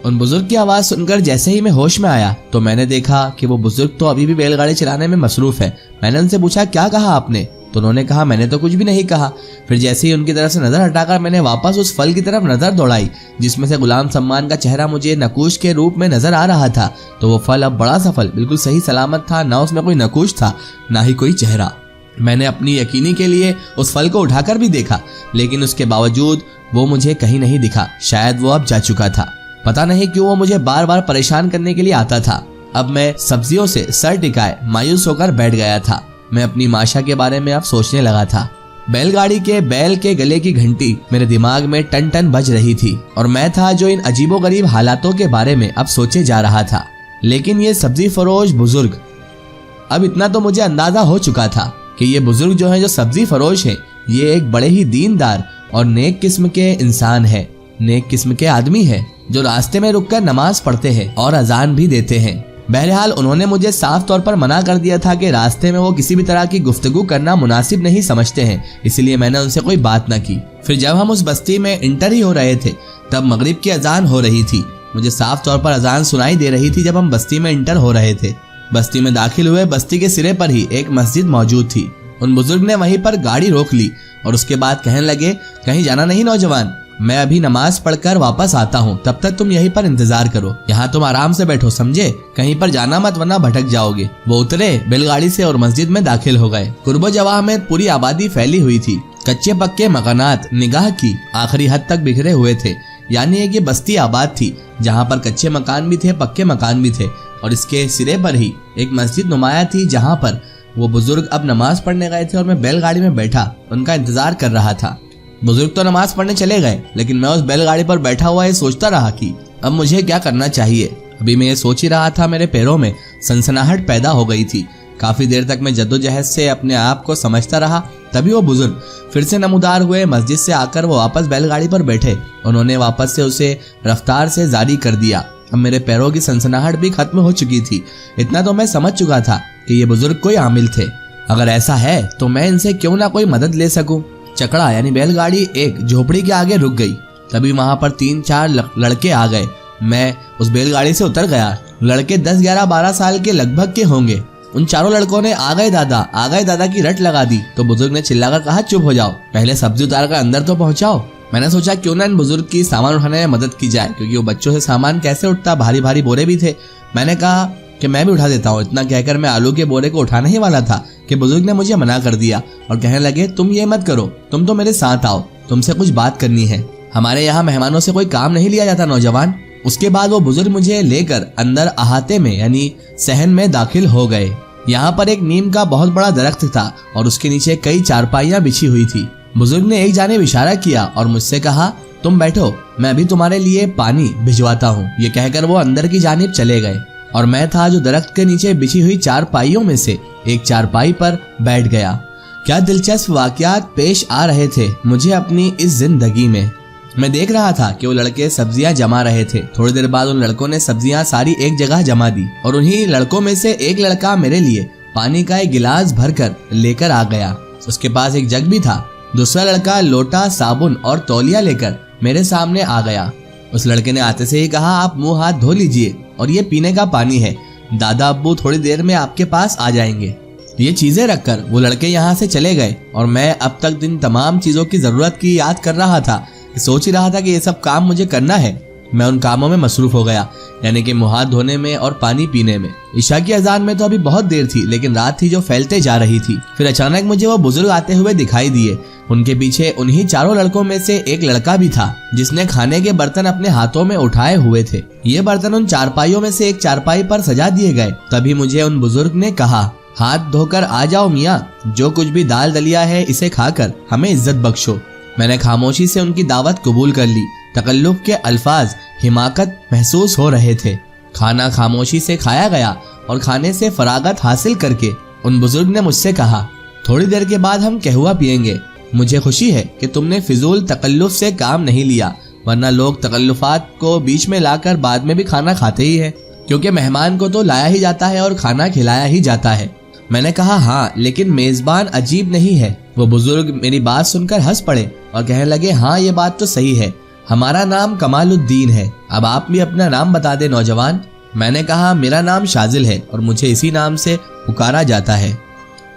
उन बुजुर्ग की आवाज सुनकर जैसे ही मैं होश में आया तो मैंने देखा कि वो बुजुर्ग तो अभी भी बैलगाड़ी चलाने में मसरूफ है। मैंने उनसे पूछा क्या कहा आपने, तो उन्होंने कहा मैंने तो कुछ भी नहीं कहा। फिर जैसे ही उनकी तरफ से नजर हटाकर मैंने वापस उस फल की तरफ नजर दौड़ाई जिसमें से गुलाम सम्मान का चेहरा मुझे नकूश के रूप में नजर आ रहा था, तो वो फल अब बड़ा सा फल बिल्कुल सही सलामत था, ना उसमें कोई नकूश था ना ही कोई चेहरा। मैंने अपनी यकीनी के लिए उस फल को उठाकर भी देखा, लेकिन उसके बावजूद वो मुझे कहीं नहीं दिखा। शायद वो अब जा चुका था। पता नहीं क्यों वो मुझे बार बार परेशान करने के लिए आता था। अब मैं सब्जियों से सर टिकाए मायूस होकर बैठ गया था। मैं अपनी माशा के बारे में अब सोचने लगा था। बैलगाड़ी के बैल के गले की घंटी मेरे दिमाग में टन टन बज रही थी और मैं था जो इन अजीबोगरीब हालातों के बारे में अब सोचे जा रहा था। लेकिन ये सब्जी फरोश बुजुर्ग, अब इतना तो मुझे अंदाजा हो चुका था कि ये बुजुर्ग जो है, जो सब्जी फरोश है, ये एक बड़े ही दीनदार और नेक किस्म के इंसान है, नेक किस्म के आदमी है जो रास्ते में रुककर नमाज पढ़ते हैं और अजान भी देते हैं। बहरहाल उन्होंने मुझे साफ तौर पर मना कर दिया था कि रास्ते में वो किसी भी तरह की गुफ्तगू करना मुनासिब नहीं समझते हैं, इसलिए मैंने उनसे कोई बात न की। फिर जब हम उस बस्ती में इंटर ही हो रहे थे तब मगरिब की अजान हो रही थी। मुझे साफ तौर पर अजान सुनाई दे रही थी जब हम बस्ती में इंटर हो रहे थे। बस्ती में दाखिल हुए बस्ती के सिरे पर ही एक मस्जिद मौजूद थी। उन बुजुर्ग ने वहीं पर गाड़ी रोक ली और उसके बाद कहने लगे, कहीं जाना नहीं नौजवान, मैं अभी नमाज पढ़कर वापस आता हूँ, तब तक तुम यहीं पर इंतजार करो, यहाँ तुम आराम से बैठो, समझे, कहीं पर जाना मत वरना भटक जाओगे। वो उतरे बैलगाड़ी से और मस्जिद में दाखिल हो गए। कुर्बो जवाह में पूरी आबादी फैली हुई थी। कच्चे पक्के मकानात निगाह की आखिरी हद तक बिखरे हुए थे, यानी एक ये बस्ती आबाद थी जहाँ पर कच्चे मकान भी थे, पक्के मकान भी थे, और इसके सिरे पर ही एक मस्जिद नुमाया थी जहाँ पर वो बुजुर्ग अब नमाज पढ़ने गए थे और मैं बैलगाड़ी में बैठा उनका इंतजार कर रहा था। बुजुर्ग तो नमाज पढ़ने चले गए, लेकिन मैं उस बैलगाड़ी पर बैठा हुआ ये सोचता रहा कि अब मुझे क्या करना चाहिए। अभी मैं ये सोच ही रहा था, मेरे पैरों में सनसनाहट पैदा हो गई थी। काफी देर तक मैं जद्दोजहद से अपने आप को समझता रहा। तभी वो बुजुर्ग फिर से नमूदार हुए। मस्जिद से आकर वो वापस बैलगाड़ी पर बैठे। उन्होंने वापस से उसे रफ्तार से जारी कर दिया। अब मेरे पैरों की सनसनाहट भी खत्म हो चुकी थी। इतना तो मैं समझ चुका था कि ये बुजुर्ग कोई आमिल थे। अगर ऐसा है तो मैं इनसे क्यों ना कोई मदद ले सकूं। चकड़ा यानी बैलगाड़ी एक झोपड़ी के आगे रुक गई। तभी वहां पर 3-4 लड़के आ गए। मैं उस बैलगाड़ी से उतर गया। लड़के 10, 11, 12 साल के लगभग के होंगे। उन चारों लड़कों ने आ गए दादा की रट लगा दी। तो बुजुर्ग ने चिल्लाकर कहा, चुप हो जाओ, पहले सब्जी उतार कर अंदर तो पहुंचाओ। मैंने सोचा क्यों ना इन बुजुर्ग की सामान उठाने में मदद की जाए, क्योंकि वो बच्चों से सामान कैसे उठता, भारी भारी बोरे भी थे। मैंने कहा कि मैं भी उठा देता हूँ। इतना कहकर मैं आलू के बोरे को उठाने ही वाला था कि बुजुर्ग ने मुझे मना कर दिया और कहने लगे, तुम ये मत करो, तुम तो मेरे साथ आओ, तुमसे कुछ बात करनी है। हमारे यहाँ मेहमानों से कोई काम नहीं लिया जाता नौजवान। उसके बाद वो बुजुर्ग मुझे लेकर अंदर अहाते में यानी सहन में दाखिल हो गए। यहाँ पर एक नीम का बहुत बड़ा दरख्त था और उसके नीचे कई चारपाइयाँ बिछी हुई थी। बुजुर्ग ने एक जानिब इशारा किया और मुझसे कहा, तुम बैठो, मैं अभी तुम्हारे लिए पानी भिजवाता हूँ। ये कहकर वो अंदर की जानिब चले गए और मैं था जो दरख्त के नीचे बिछी हुई चारपाइयों में से एक चारपाई पर बैठ गया। क्या दिलचस्प वाकयात पेश आ रहे थे मुझे अपनी इस जिंदगी में। मैं देख रहा था कि वो लड़के सब्जियां जमा रहे थे। थोड़ी देर बाद उन लड़कों ने सब्जियां सारी एक जगह जमा दी और उन्हीं लड़कों में से एक लड़का मेरे लिए पानी का एक गिलास भरकर लेकर आ गया। उसके पास एक जग भी था। दूसरा लड़का लोटा, साबुन और तौलिया लेकर मेरे सामने आ गया। उस लड़के ने आते से ही कहा, आप मुंह हाथ धो लीजिए और ये पीने का पानी है, दादा अब्बू थोड़ी देर में आपके पास आ जाएंगे। ये चीजें रखकर वो लड़के यहाँ से चले गए और मैं अब तक इन तमाम चीजों की जरूरत की याद कर रहा था। सोच ही रहा था कि ये सब काम मुझे करना है। मैं उन कामों में मसरूफ हो गया, यानी कि मुंह हाथ धोने में और पानी पीने में। ईशा की अजान में तो अभी बहुत देर थी, लेकिन रात थी जो फैलते जा रही थी। फिर अचानक मुझे वो बुजुर्ग आते हुए दिखाई दिए। उनके पीछे उन्हीं चारों लड़कों में से एक लड़का भी था जिसने खाने के बर्तन अपने हाथों में उठाए हुए थे। ये बर्तन उन चारपाइयों में से एक चारपाई पर सजा दिए गए। तभी मुझे उन बुजुर्ग ने कहा, हाथ धोकर आ जाओ मियाँ, जो कुछ भी दाल दलिया है इसे खाकर हमें इज्जत बख्शो। मैंने खामोशी से उनकी दावत कबूल कर ली। तकल्लुफ के अल्फाज हिमाकत महसूस हो रहे थे। खाना खामोशी से खाया गया और खाने से फरागत हासिल करके उन बुजुर्ग ने मुझसे कहा, थोड़ी देर के बाद हम कहवा पियेंगे। मुझे खुशी है कि तुमने फिजूल तकल्लुफ से काम नहीं लिया, वरना लोग तकल्लुफात को बीच में लाकर बाद में भी खाना खाते ही है, क्योंकि मेहमान को तो लाया ही जाता है और खाना खिलाया ही जाता है। मैंने कहा, हाँ, लेकिन मेजबान अजीब नहीं है। वो बुजुर्ग मेरी बात सुनकर हंस पड़े और कहने लगे, हाँ ये बात तो सही है, हमारा नाम कमालुद्दीन है, अब आप भी अपना नाम बता दे नौजवान। मैंने कहा, मेरा नाम शाजिल है और मुझे इसी नाम से पुकारा जाता है।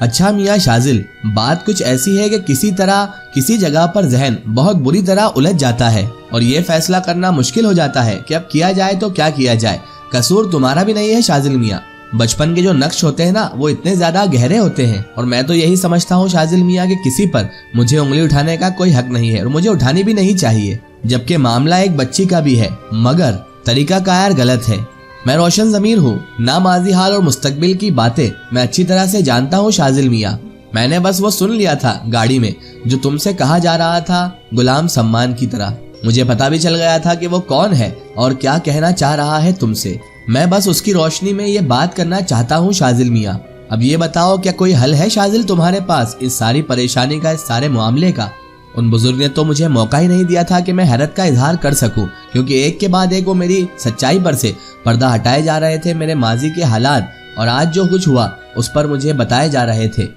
अच्छा मियाँ शाजिल, बात कुछ ऐसी है कि किसी तरह किसी जगह पर जहन बहुत बुरी तरह उलझ जाता है और ये फैसला करना मुश्किल हो जाता है कि अब किया जाए तो क्या किया जाए। कसूर तुम्हारा भी नहीं है शाजिल मियाँ, बचपन के जो नक्श होते हैं ना वो इतने ज्यादा गहरे होते हैं और मैं तो यही समझता हूँ शाजिल मियाँ कि किसी पर मुझे उंगली उठाने का कोई हक नहीं है और मुझे उठानी भी नहीं चाहिए, जबकि मामला एक बच्ची का भी है, मगर तरीका कार गलत है। मैं रोशन ज़मीर हूँ, ना माजी हाल और मुस्तकबिल की बातें मैं अच्छी तरह से जानता हूँ शाजिल मियाँ। मैंने बस वो सुन लिया था गाड़ी में जो तुमसे कहा जा रहा था गुलाम सम्मान की तरह। मुझे पता भी चल गया था कि वो कौन है और क्या कहना चाह रहा है तुमसे। मैं बस उसकी रोशनी में ये बात करना चाहता हूँ शाजिल मियाँ। अब ये बताओ, क्या कोई हल है शाजिल तुम्हारे पास इस सारी परेशानी का, इस सारे मामले का? उन बुजुर्ग ने तो मुझे मौका ही नहीं दिया था कि मैं हैरत का इजहार कर सकूं, क्योंकि एक के बाद एक वो मेरी सच्चाई पर से पर्दा हटाए जा रहे थे। मेरे माजी के हालात और आज जो कुछ हुआ उस पर मुझे बताए जा रहे थे,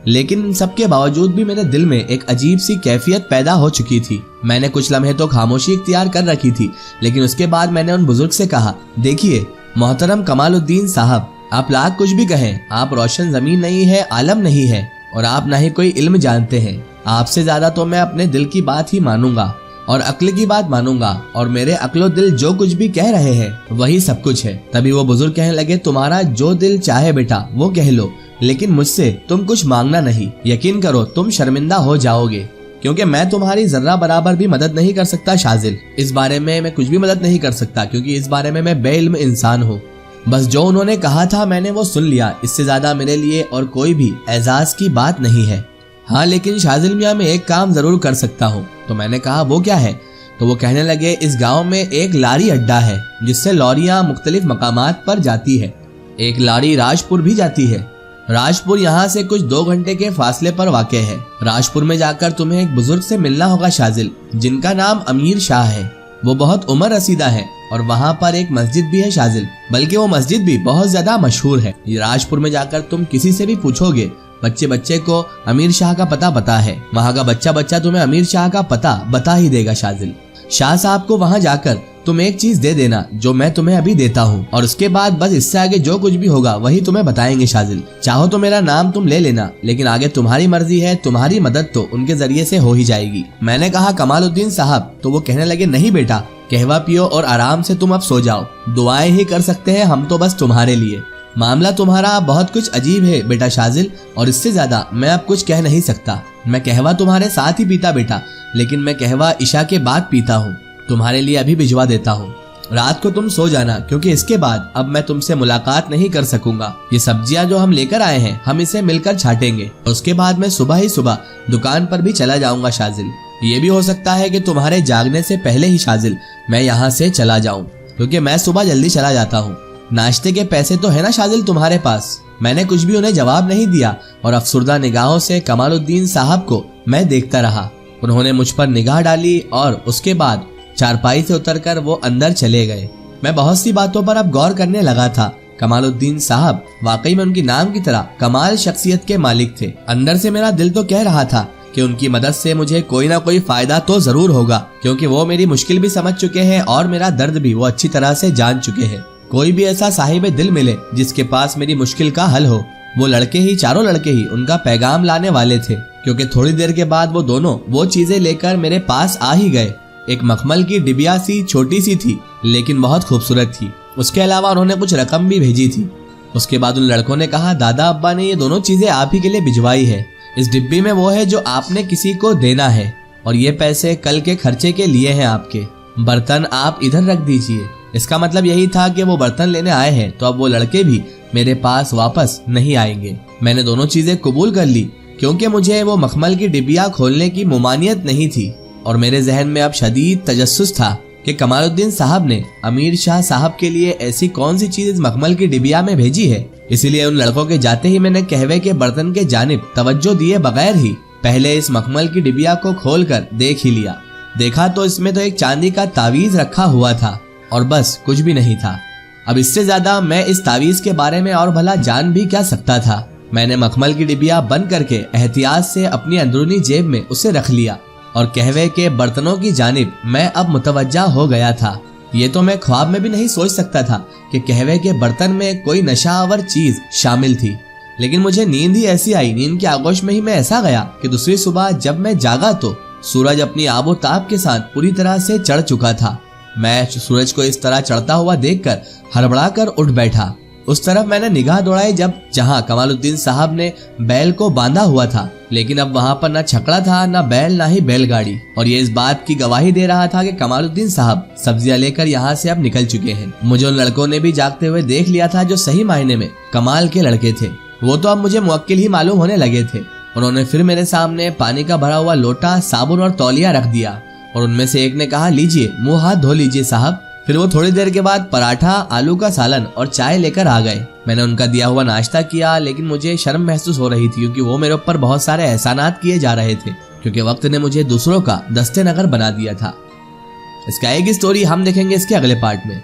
लेकिन इन सब के बावजूद भी मेरे दिल में एक अजीब सी कैफियत पैदा हो चुकी थी। मैंने कुछ लम्हे तो खामोशी इख्तियार कर रखी थी, लेकिन उसके बाद मैंने उन बुजुर्ग से कहा, देखिए मोहतरम कमालुद्दीन साहब, आप लाख कुछ भी कहें, आप रोशन ज़मीन नहीं है, आलम नहीं है और आप ना ही कोई इल्म जानते हैं। आपसे ज्यादा तो मैं अपने दिल की बात ही मानूंगा और अक्ल की बात मानूंगा और मेरे अक्लो दिल जो कुछ भी कह रहे हैं वही सब कुछ है। तभी वो बुजुर्ग कहने लगे, तुम्हारा जो दिल चाहे बेटा वो कह लो, लेकिन मुझसे तुम कुछ मांगना नहीं। यकीन करो तुम शर्मिंदा हो जाओगे, क्योंकि मैं तुम्हारी जर्रा बराबर भी मदद नहीं कर सकता शाजिल। इस बारे में मैं कुछ भी मदद नहीं कर सकता, क्योंकि इस बारे में मैं बेइल्म इंसान हूँ। बस जो उन्होंने कहा था मैंने वो सुन लिया, इससे ज्यादा मेरे लिए और कोई भी एजाज की बात नहीं है। हाँ लेकिन शाजिल मियाँ मैं एक काम जरूर कर सकता हूँ। तो मैंने कहा, वो क्या है? तो वो कहने लगे, इस गांव में एक लारी अड्डा है जिससे लॉरियां मुख्तलिफ मकामात पर जाती है। एक लारी राजपुर भी जाती है। राजपुर यहाँ से कुछ 2 घंटे के फासले पर वाक़ है। राजपुर में जाकर तुम्हें एक बुजुर्ग से मिलना होगा शाजिल, जिनका नाम अमीर शाह है। वो बहुत उम्र रसीदा है और वहाँ पर एक मस्जिद भी है शाजिल, बल्कि वो मस्जिद भी बहुत ज्यादा मशहूर है। राजपुर में जाकर तुम किसी से भी पूछोगे, बच्चे बच्चे को अमीर शाह का पता है, वहाँ का बच्चा बच्चा तुम्हें अमीर शाह का पता बता ही देगा शाजिल। शाह साहब को वहाँ जाकर तुम एक चीज दे देना जो मैं तुम्हें अभी देता हूँ, और उसके बाद बस इससे आगे जो कुछ भी होगा वही तुम्हें बताएंगे शाजिल। चाहो तो मेरा नाम तुम ले लेना, लेकिन आगे तुम्हारी मर्जी है, तुम्हारी मदद तो उनके जरिए से हो ही जाएगी। मैंने कहा, कमालुद्दीन साहब? तो वो कहने लगे, नहीं बेटा, कहवा पियो और आराम से तुम अब सो जाओ, दुआएं ही कर सकते हैं हम तो बस तुम्हारे लिए। मामला तुम्हारा बहुत कुछ अजीब है बेटा शाजिल, और इससे ज्यादा मैं अब कुछ कह नहीं सकता। मैं कहवा तुम्हारे साथ ही पीता बेटा, लेकिन मैं कहवा इशा के बाद पीता हूँ। तुम्हारे लिए अभी भिजवा देता हूँ। रात को तुम सो जाना, क्योंकि इसके बाद अब मैं तुमसे मुलाकात नहीं कर सकूंगा। ये सब्जियां जो हम लेकर आए हैं हम इसे मिलकर छाटेंगे, उसके बाद मैं सुबह ही सुबह दुकान पर भी चला जाऊंगा शाजिल। ये भी हो सकता है कि तुम्हारे जागने से पहले ही शाजिल मैं यहाँ से चला जाऊं, क्योंकि मैं सुबह जल्दी चला जाता हूँ। नाश्ते के पैसे तो है ना शाजिल तुम्हारे पास? मैंने कुछ भी उन्हें जवाब नहीं दिया और अफसुर्दा निगाहों से कमालुद्दीन साहब को मैं देखता रहा। उन्होंने मुझ पर निगाह डाली और उसके बाद चारपाई से उतरकर वो अंदर चले गए। मैं बहुत सी बातों पर अब गौर करने लगा था। कमालुद्दीन साहब वाकई में उनकी नाम की तरह कमाल शख्सियत के मालिक थे। अंदर से मेरा दिल तो कह रहा था कि उनकी मदद से मुझे कोई ना कोई फायदा तो जरूर होगा, क्योंकि वो मेरी मुश्किल भी समझ चुके हैं और मेरा दर्द भी वो अच्छी तरह से जान चुके हैं। कोई भी ऐसा साहिब दिल मिले जिसके पास मेरी मुश्किल का हल हो। वो लड़के ही, चारों लड़के ही उनका पैगाम लाने वाले थे, क्योंकि थोड़ी देर के बाद वो दोनों वो चीजें लेकर मेरे पास आ ही गए। एक मखमल की डिबिया सी छोटी सी थी, लेकिन बहुत खूबसूरत थी। उसके अलावा उन्होंने कुछ रकम भी भेजी थी। उसके बाद उन लड़कों ने कहा, दादा अब्बा ने ये दोनों चीजें आप ही के लिए भिजवाई है। इस डिब्बी में वो है जो आपने किसी को देना है, और ये पैसे कल के खर्चे के लिए हैं आपके। बर्तन आप इधर रख दीजिए। इसका मतलब यही था कि वो बर्तन लेने आए हैं, तो अब वो लड़के भी मेरे पास वापस नहीं आएंगे। मैंने दोनों चीजें कबूल कर ली, क्योंकि मुझे वो मखमल की डिबिया खोलने की मुमानियत नहीं थी, और मेरे जहन में अब शदीद तजस्सुस था कि कमालुद्दीन साहब ने अमीर शाह साहब के लिए ऐसी कौन सी चीज मखमल की डिबिया में भेजी है। इसीलिए उन लड़कों के जाते ही मैंने कहवे के बर्तन के जानिब तवज्जो दिए बगैर ही पहले इस मखमल की डिबिया को खोलकर देख ही लिया। देखा तो इसमें तो एक चांदी का तावीज रखा हुआ था, और बस कुछ भी नहीं था। अब इससे ज्यादा मैं इस तावीज के बारे में और भला जान भी क्या सकता था। मैंने मखमल की डिबिया बंद करके एहतियात से अपनी अंदरूनी जेब में उसे रख लिया। और कहवे के बर्तनों की जानिब मैं अब मुतवज्जा हो गया था। ये तो मैं ख्वाब में भी नहीं सोच सकता था कि कहवे के बर्तन में कोई नशावर चीज शामिल थी। लेकिन मुझे नींद ही ऐसी आई, नींद के आगोश में ही मैं ऐसा गया कि दूसरी सुबह जब मैं जागा तो सूरज अपनी आबोताब के साथ पूरी तरह से चढ़ चुका था। मैं सूरज को इस तरह चढ़ता हुआ देखकर हड़बड़ा कर उठ बैठा। उस तरफ मैंने निगाह दौड़ाई जहां कमालुद्दीन साहब ने बैल को बांधा हुआ था, लेकिन अब वहां पर न छकड़ा था, न बैल, न ही बैलगाड़ी। और ये इस बात की गवाही दे रहा था कि कमालुद्दीन साहब सब्जियां लेकर यहाँ से अब निकल चुके हैं। मुझे उन लड़कों ने भी जागते हुए देख लिया था जो सही मायने में कमाल के लड़के थे। वो तो अब मुझे मुवक्किल ही मालूम होने लगे थे। उन्होंने फिर मेरे सामने पानी का भरा हुआ लोटा, साबुन और तौलिया रख दिया और उनमें से एक ने कहा, लीजिए मुंह हाथ धो लीजिए साहब। फिर वो थोड़ी देर के बाद पराठा, आलू का सालन और चाय लेकर आ गए। मैंने उनका दिया हुआ नाश्ता किया, लेकिन मुझे शर्म महसूस हो रही थी क्योंकि वो मेरे ऊपर बहुत सारे एहसानात किए जा रहे थे, क्योंकि वक्त ने मुझे दूसरों का दस्ते नगर बना दिया था। इसका एक स्टोरी हम देखेंगे इसके अगले पार्ट में।